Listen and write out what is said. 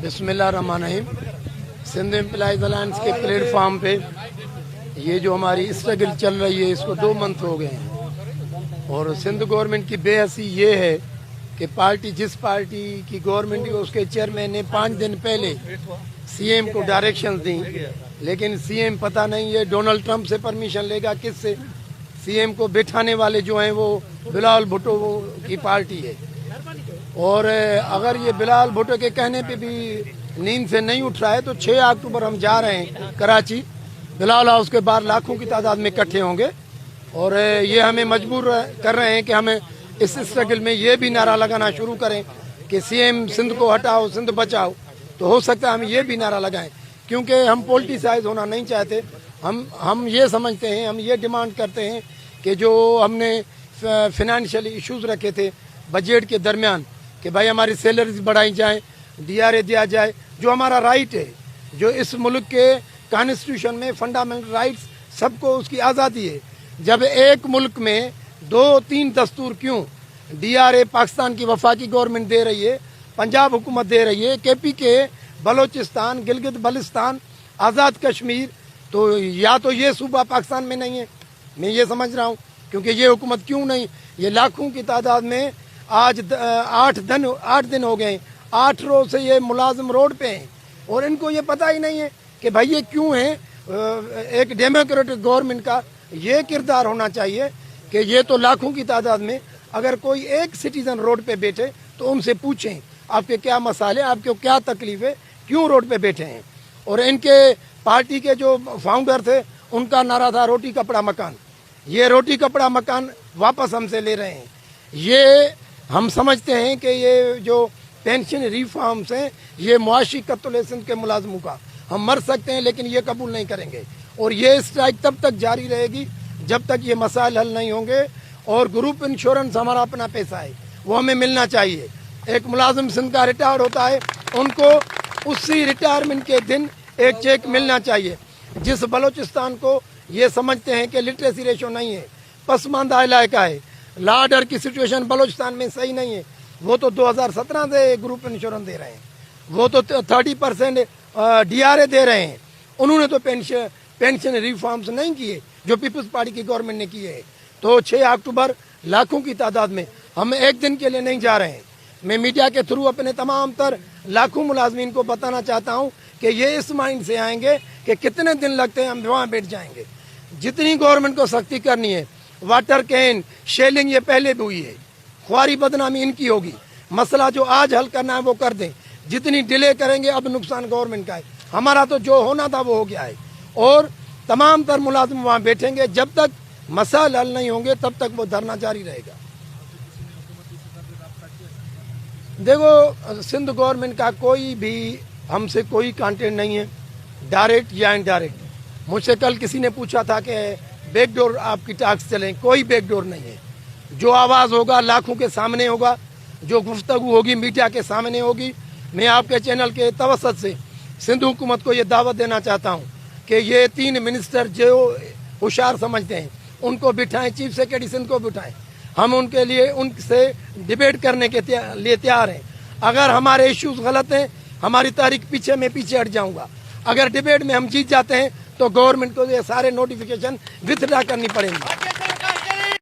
बिस्मिल्लाहिर्रहमानिर्रहीम। Sindh employees alliance के platform पे ये जो हमारी स्ट्रगल चल रही है इसको 2 मंथ हो गए हैं और सिंध गवर्नमेंट की बेहसी ये है कि जिस पार्टी की गवर्नमेंट है उसके चेयरमैन ने 5 दिन पहले सीएम को डायरेक्शंस दी, लेकिन सीएम पता नहीं ये डोनाल्ड ट्रंप से परमिशन लेगा किससे। सीएम को बिठाने वाले जो हैं वो बिलावल भुट्टो की पार्टी है और अगर ये बिलावल भुट्टो के कहने पे भी नींद से नहीं उठ रहा है तो 6 अक्टूबर हम जा रहे हैं कराची। बिलावल हाउस के बाहर लाखों की तादाद में इकट्ठे होंगे और ये हमें मजबूर कर रहे हैं कि हमें इस स्ट्रगल में ये भी नारा लगाना शुरू करें कि सीएम सिंध को हटाओ, सिंध बचाओ। तो हो सकता है हम ये भी नारा लगाएं, क्योंकि हम पॉलिटिसाइज होना नहीं चाहते। हम ये समझते हैं, हम ये डिमांड करते हैं कि जो हमने फिनेंशियल इश्यूज रखे थे बजट के दरमियान कि भाई हमारी सैलरीज बढ़ाई जाए, डीआरए दिया जाए, जो हमारा राइट है, जो इस मुल्क के कॉन्स्टिट्यूशन में फंडामेंटल राइट्स सबको उसकी आज़ादी है। जब एक मुल्क में 2-3 दस्तूर क्यों, डीआरए पाकिस्तान की वफाकी गवर्नमेंट दे रही है, पंजाब हुकूमत दे रही है, केपीके, बलोचिस्तान, गिलगित बल्तिस्तान, आज़ाद कश्मीर, तो या तो ये सूबा पाकिस्तान में नहीं है, मैं ये समझ रहा हूँ। क्योंकि ये हुकूमत क्यों नहीं, ये लाखों की तादाद में आज 8 दिन हो गए, 8 रोज से ये मुलाजिम रोड पे हैं और इनको ये पता ही नहीं है कि भाई ये क्यों है। एक डेमोक्रेटिक गवर्नमेंट का ये किरदार होना चाहिए कि ये तो लाखों की तादाद में अगर कोई एक सिटीजन रोड पे बैठे तो उनसे पूछें आपके क्या मसाले, आपको क्या तकलीफ है, क्यों रोड पे बैठे हैं। और इनके पार्टी के जो फाउंडर थे उनका नारा था रोटी कपड़ा मकान। ये रोटी कपड़ा मकान वापस हमसे ले रहे हैं। ये हम समझते हैं कि ये जो पेंशन रिफॉर्म्स हैं ये मुआशी कत्ल सिंध के मुलाजमों का, हम मर सकते हैं लेकिन ये कबूल नहीं करेंगे और ये स्ट्राइक तब तक जारी रहेगी जब तक ये मसाइल हल नहीं होंगे। और ग्रुप इंश्योरेंस हमारा अपना पैसा है, वो हमें मिलना चाहिए। एक मुलाजिम सिंध का रिटायर्ड होता है, उनको उसी रिटायरमेंट के दिन एक चेक मिलना चाहिए। जिस बलोचिस्तान को ये समझते हैं कि लिटरेसी रेशो नहीं है, पसमानदा इलाका है, लॉ ऑर्डर की सिचुएशन बलोचिस्तान में सही नहीं है, वो तो 2017 से ग्रुप इंश्योरेंस दे रहे हैं, वो तो 30% डीआरए दे रहे हैं। उन्होंने तो पेंशन रिफॉर्म्स नहीं किए जो पीपल्स पार्टी की गवर्नमेंट ने किए हैं। तो 6 अक्टूबर लाखों की तादाद में, हम एक दिन के लिए नहीं जा रहे हैं। मैं मीडिया के थ्रू अपने तमाम तर लाखों मुलाजमीन को बताना चाहता हूँ कि ये इस माइंड से आएंगे कि कितने दिन लगते हैं, हम वहाँ बैठ जाएंगे। जितनी गवर्नमेंट को सख्ती करनी है, वाटर कैन शेलिंग ये पहले भी हुई है, ख्वारी बदनामी इनकी होगी, मसला जो आज हल करना है वो कर दें। जितनी डिले करेंगे अब नुकसान गवर्नमेंट का है, हमारा तो जो होना था वो हो गया है। और तमाम तर मुलाजिम वहाँ बैठेंगे, जब तक मसाइल हल नहीं होंगे तब तक वो धरना जारी रहेगा। देखो, सिंध गवर्नमेंट का कोई भी हमसे कोई कांटेक्ट नहीं है, डायरेक्ट या इनडायरेक्ट। मुझसे कल किसी ने पूछा था कि बैकडोर आपकी टास्क चलें, कोई बैकडोर नहीं है। जो आवाज़ होगा लाखों के सामने होगा, जो गुफ्तगू होगी मीडिया के सामने होगी। मैं आपके चैनल के तवसत से सिंध हुकूमत को ये दावत देना चाहता हूँ कि ये 3 मिनिस्टर जो होशियार समझते हैं उनको बिठाएं, चीफ सेक्रेटरी सिंध को बिठाएं। हम उनके लिए उनसे डिबेट करने के लिए तैयार हैं। अगर हमारे इश्यूज गलत हैं, हमारी तारीख पीछे मैं पीछे हट जाऊंगा। अगर डिबेट में हम जीत जाते हैं तो गवर्नमेंट को ये सारे नोटिफिकेशन विथड्रा करनी पड़ेंगी।